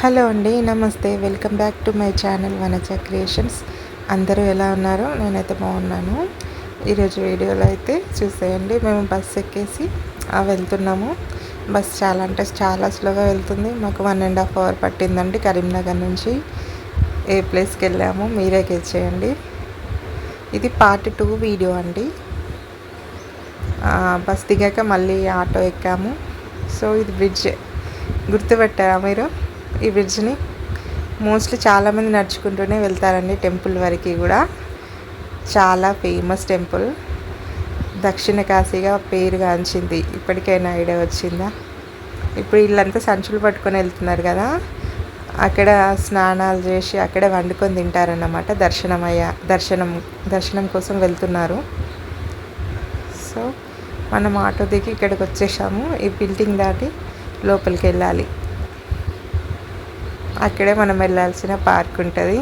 Hello అండి, నమస్తే. Welcome back to my channel Vanaja creations. అందరూ ఎలా ఉన్నారు? నేనైతే బాగున్నాను. ఈరోజు వీడియోలో అయితే చూసేయండి, మేము బస్ ఎక్కేసి వెళ్తున్నాము. బస్ చాలా అంటే చాలా స్లోగా వెళ్తుంది. మాకు 1.5 అవర్ పట్టిందండి కరీంనగర్ నుంచి ఏ ప్లేస్కి వెళ్ళాము. మీరే గెస్ చేయండి. ఇది పార్ట్ 2 వీడియో అండి. బస్ దిగాక మళ్ళీ ఆటో ఎక్కాము. సో ఇది బ్రిడ్జ్, గుర్తుపెట్టారా మీరు? ఈ బ్రిడ్జ్ని మోస్ట్లీ చాలామంది నడుచుకుంటూనే వెళ్తారండి టెంపుల్ వరకు. కూడా చాలా ఫేమస్ టెంపుల్, దక్షిణ కాశీగా పేరుగాంచింది. ఇప్పటికైనా ఐడియా వచ్చిందా? ఇప్పుడు వీళ్ళంతా సంచులు పట్టుకొని వెళ్తున్నారు కదా, అక్కడ స్నానాలు చేసి అక్కడే వండుకొని తింటారన్నమాట. దర్శనం కోసం వెళ్తున్నారు. సో మనం ఆటో దిగి ఇక్కడికి వచ్చేసాము. ఈ బిల్డింగ్ దాటి లోపలికి వెళ్ళాలి. అక్కడే మనం వెళ్ళాల్సిన పార్క్ ఉంటుంది.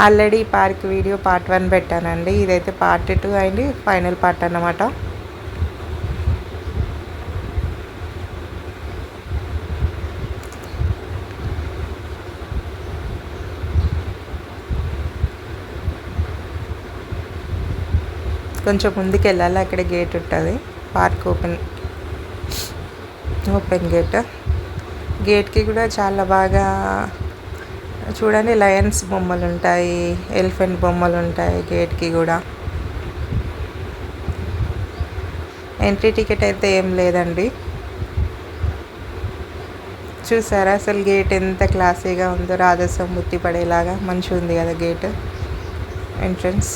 ఆల్రెడీ పార్క్ వీడియో పార్ట్ 1 పెట్టానండి. ఇదైతే పార్ట్ 2 అయింది, ఫైనల్ పార్ట్ అన్నమాట. కొంచెం ముందుకు వెళ్ళాలి, అక్కడ గేట్ ఉంటుంది. పార్క్ ఓపెన్ గేట్కి కూడా చాలా బాగా చూడండి, లయన్స్ బొమ్మలు ఉంటాయి, ఎలిఫెంట్ బొమ్మలు ఉంటాయి గేట్కి కూడా. ఎంట్రీ టికెట్ అయితే ఏం లేదండి. చూసారా అసలు గేట్ ఎంత క్లాసీగా ఉందో, రాజసం ముత్తి పడేలాగా మంచిగా ఉంది కదా గేట్ ఎంట్రన్స్.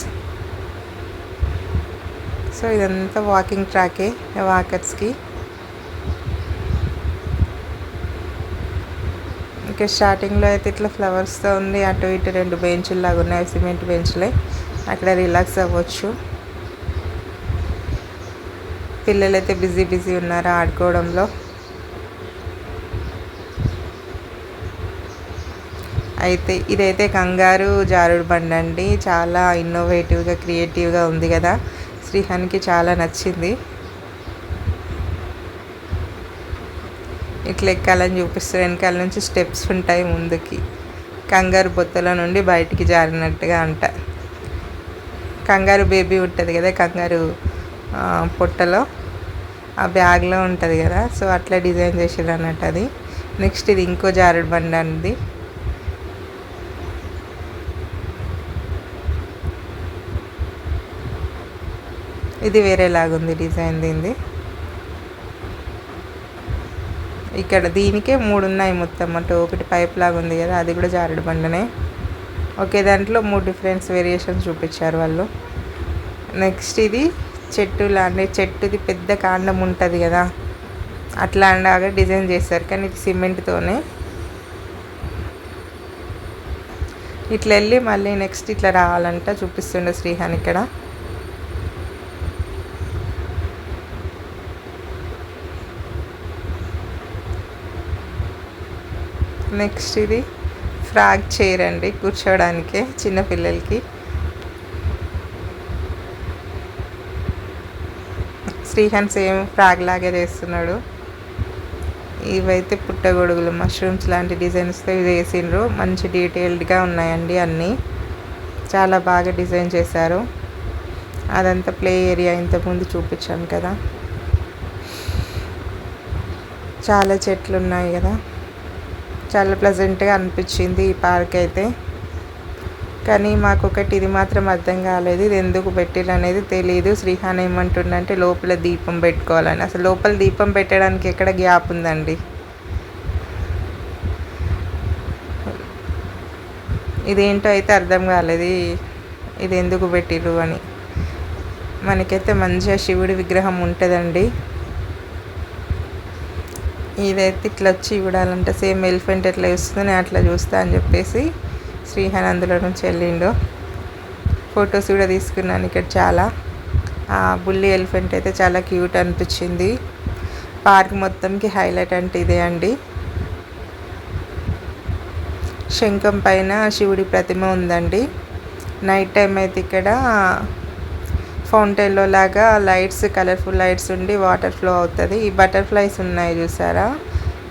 సో ఇదంతా వాకింగ్ ట్రాకే వాకర్స్కి. ఇంకా స్టార్టింగ్లో అయితే ఇట్లా ఫ్లవర్స్తో ఉంది. అటు ఇటు 2 బెంచులు లాగా ఉన్నాయి, సిమెంట్ బెంచ్లే. అక్కడ రిలాక్స్ అవ్వచ్చు. పిల్లలు అయితే బిజీ ఉన్నారు ఆడుకోవడంలో. అయితే ఇదైతే కంగారు జారుడు బండి అండి. చాలా ఇన్నోవేటివ్గా క్రియేటివ్గా ఉంది కదా, శ్రీహానికి చాలా నచ్చింది. ఇట్లా ఎక్కాలని చూపిస్తారు. వెనకాల నుంచి స్టెప్స్ ఉంటాయి ముందుకి. కంగారు బొత్తల నుండి బయటికి జారినట్టుగా అంట. కంగారు బేబీ ఉంటుంది కదా, కంగారు పొట్టలో ఆ బ్యాగ్లో ఉంటుంది కదా, సో అట్లా డిజైన్ చేసారు అన్నట్టు అది. నెక్స్ట్ ఇది ఇంకో జారుడు బండి అండి. ఇది వేరేలాగుంది డిజైన్ దీనిది. ఇక్కడ దీనికే 3 ఉన్నాయి మొత్తం. అంటే ఒకటి పైప్ లాగా ఉంది కదా, అది కూడా జారుడు బండనే. ఒకే దాంట్లో 3 డిఫరెంట్ వేరియేషన్స్ చూపించారు వాళ్ళు. నెక్స్ట్ ఇది చెట్టుది పెద్ద కాండం ఉంటుంది కదా, అట్లాగా డిజైన్ చేస్తారు, కానీ ఇది సిమెంట్తోనే. ఇట్లా వెళ్ళి మళ్ళీ నెక్స్ట్ ఇట్లా రావాలంట చూపిస్తుండే శ్రీహాన్ ఇక్కడ. నెక్స్ట్ ఇది ఫ్రాగ్ చైర్ అండి, కూర్చోవడానికి చిన్నపిల్లలకి. శ్రీహాన్ సేమ్ ఫ్రాగ్ లాగే చేస్తున్నాడు. ఇవైతే పుట్టగొడుగులు, మష్రూమ్స్ లాంటి డిజైన్స్తో ఇది వేసిండ్రు. మంచి డీటెయిల్డ్గా ఉన్నాయండి అన్నీ. చాలా బాగా డిజైన్ చేశారు. అదంతా ప్లే ఏరియా ఇంతకుముందు చూపించాను కదా. చాలా చెట్లు ఉన్నాయి కదా, చాలా ప్లెజెంట్గా అనిపించింది ఈ పార్క్ అయితే. కానీ మాకొకటి ఇది మాత్రం అర్థం కాలేదు, ఇది ఎందుకు పెట్టిరు అనేది తెలియదు. శ్రీహాన్ ఏమంటుండంటే లోపల దీపం పెట్టుకోవాలని. అసలు లోపల దీపం పెట్టడానికి ఎక్కడ గ్యాప్ ఉందండి? ఇదేంటో అయితే అర్థం కాలేదు, ఇది ఎందుకు పెట్టిరు అని. మనకైతే మంచిగా శివుడి విగ్రహం ఉంటుందండి. ఇదైతే ఇట్లా వచ్చి చూడాలంటే సేమ్ ఎలిఫెంట్ ఎట్లా చూస్తుందో నేను అట్లా చూస్తా అని చెప్పేసి శ్రీహాన్ అందులో నుంచి వెళ్ళిండు. ఫొటోస్ కూడా తీసుకున్నాను ఇక్కడ చాలా. బుల్లి ఎలిఫెంట్ అయితే చాలా క్యూట్ అనిపించింది. పార్క్ మొత్తంకి హైలైట్ అంటే ఇదే అండి. శంఖం పైన శివుడి ప్రతిమ ఉందండి. నైట్ టైం అయితే ఇక్కడ ఫౌంటైన్లో లాగా లైట్స్, కలర్ఫుల్ లైట్స్ ఉండి వాటర్ ఫ్లో అవుతుంది. ఈ బటర్ఫ్లైస్ ఉన్నాయి చూసారా,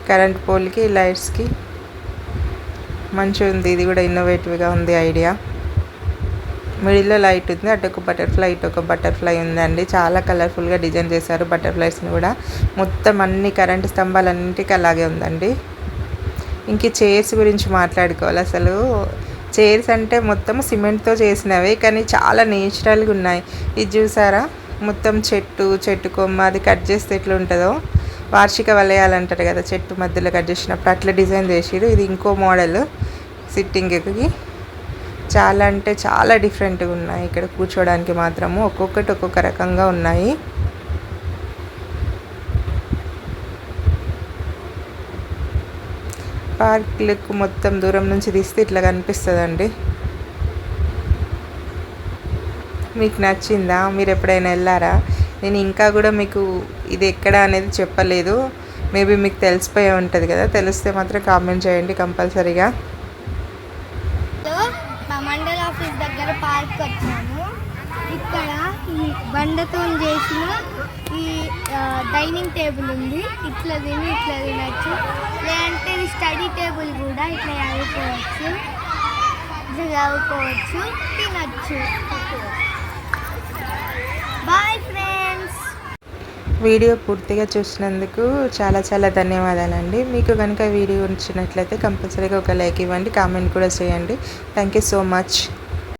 కరెంట్ పోల్కి లైట్స్కి. మంచిగా ఉంది, ఇది కూడా ఇన్నోవేటివ్గా ఉంది ఐడియా. మిడిల్లో లైట్ ఉంది, అటు ఒక బటర్ఫ్లై ఇటు ఒక బటర్ఫ్లై ఉందండి. చాలా కలర్ఫుల్గా డిజైన్ చేశారు బటర్ఫ్లైస్ని కూడా. మొత్తం అన్ని కరెంటు స్తంభాలన్నింటికి అలాగే ఉందండి. ఇంక చైర్స్ గురించి మాట్లాడుకోవాలి. అసలు చైర్స్ అంటే మొత్తం సిమెంట్తో చేసినవి, కానీ చాలా నేచురల్గా ఉన్నాయి. ఇది చూసారా, మొత్తం చెట్టు కొమ్మ అది కట్ చేస్తే ఎట్లా ఉంటుందో, వార్షిక వలయాలు అంటారు కదా, చెట్టు మధ్యలో కట్ చేసినప్పుడు అట్లా డిజైన్ చేసిరు. ఇది ఇంకో మోడల్ సిట్టింగ్కి. చాలా అంటే చాలా డిఫరెంట్గా ఉన్నాయి. ఇక్కడ కూర్చోడానికి మాత్రము ఒక్కొక్కటి ఒక్కొక్క రకంగా ఉన్నాయి. పార్క్ లుక్ మొత్తం దూరం నుంచి తీస్తే ఇట్లా కనిపిస్తుందండి. మీకు నచ్చిందా? మీరు ఎప్పుడైనా వెళ్ళారా? నేను ఇంకా కూడా మీకు ఇది ఎక్కడ అనేది చెప్పలేదు. మేబీ మీకు తెలిసిపోయే ఉంటుంది కదా, తెలిస్తే మాత్రం కామెంట్ చేయండి కంపల్సరీగా. మండల ఆఫీస్ దగ్గర పార్క్ వచ్చాము. ఇక్కడ ఈ బండతో చేసిన ఈ డైనింగ్ టేబుల్ ఉంది. ఇట్లా తినచ్చు, లేదంటే ఈ స్టడీ టేబుల్ కూడా ఇట్లా చదువుకోవచ్చు, తినచ్చు. Bye friends. వీడియో పూర్తిగా చూసినందుకు చాలా చాలా ధన్యవాదాలండి. మీకు కనుక వీడియో నచ్చినట్లయితే కంపల్సరీగా ఒక లైక్ ఇవ్వండి, కామెంట్ కూడా చేయండి. Thank you so much.